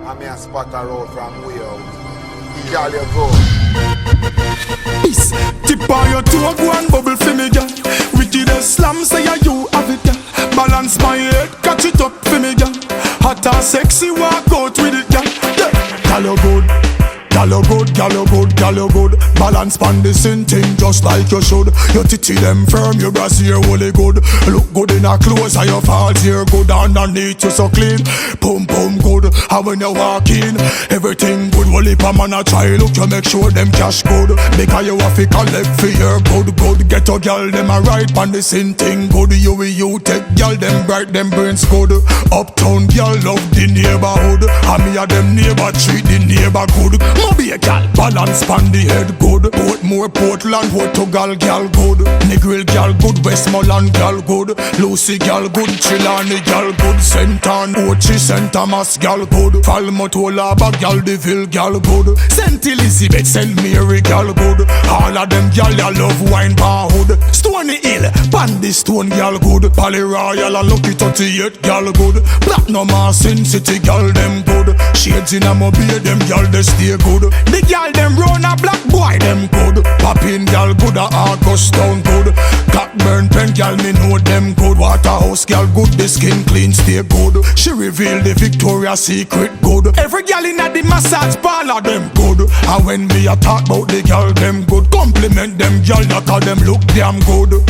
I may spot her out from way out. Gyal, you go. Peace. Tip on your toe, go and bubble for me, girl. Wickedest slam, say you have it, girl. Balance my head, catch it up for me, girl. Hot and sexy, walk out with it, girl. Yeah. Girl, you good. Girl, you good, girl, you good, girl, you good. Balance pan the same thing just like you should. Your titty them firm, your brassiere really good. Look good in her clothes and your fault here good. Underneath you so clean, pum pum good. And when you walk in, everything good. Well, if a man a try look, you make sure them cash good. Because you have to collect for your good, good. Get a girl, them a right pan the same thing good. You take girl, them bright, them brains good. Uptown girl love the neighborhood. And me a them neighbor treat the neighbor good. Be a gal, balance pan the head good. Portmore, Portland, Portugal, gal good. Negril, gal good. Westmoreland, gal good. Lucy, gal good. Chilani, gal good. Sentan, Ochi, St. Thomas, gal good. Falmotolaba, gal Deville, gal good. St. Elizabeth, St. Mary, gal good. All of them gal, ya love wine bar hood. Stony Hill, Pandy Stone, gal good. Pally Royal and Lucky 38, gal good. Platinum, Sin City, gal them good. Shades in a mobile, them gal they stay good. The gal them run a black boy them good. Poppin gal good a August town good. Cockburn pen gal me know them good. Waterhouse gal good, the skin clean stay good. She reveal the Victoria's Secret good. Every gal in a the massage parlor them good. And when me a talk about the gal them good, compliment them gal that call them look damn good.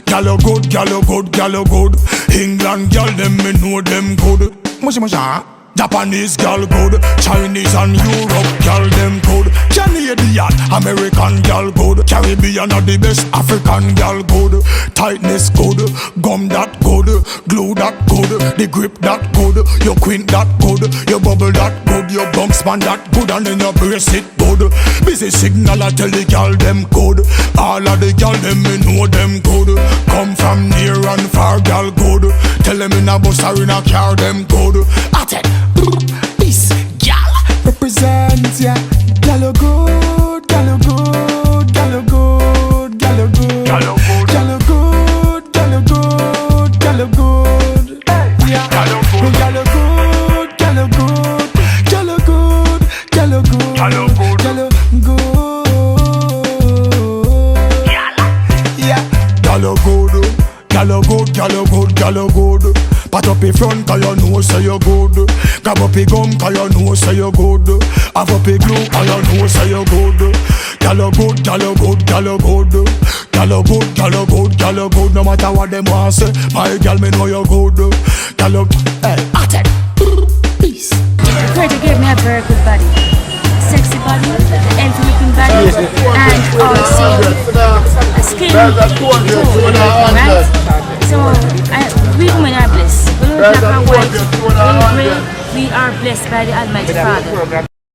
Gal you good, gal you good, gal you good. England gal them me know them good. Musha Japanese gal good, Chinese and Europe gal them good. Canadian, American gal good. Caribbean are the best, African gal good. Tightness good, gum that good, glue that good, the grip that good, your quint that good, your bubble that good, your bump span that good, and then your brace it good. Busy signal I tell the gal them good. All of the gal them me know them good. Come from near and far gal good. Tell them in a bus or in a car them good. At it. Peace, gal. Represent, yeah. Gal you good, gal you good, gal you good, gal you good, gal you good, gal you good, gal you good, gal you good, yeah. Gal you good, gal you good, gal you good, gal you good, gal you good, gal you good, gal you good, yeah. Gal you good, gal you good, gal you good, gal you good. Pat up in front cause you know say you good. Grab up your gum cause you know say you good. Have up your glue cause you know say you good. Gal you good, gal you good, gal you good. Gal you good, gal you good, gal you good. No matter what them want say, my gal me know you good. Gal you, hey, at it. Peace. Reggae gave me a very good body. Sexy body, healthy looking body, and also a skin tone, right? So, we women are blessed. We look black and white, we gray, we are blessed by the Almighty Father.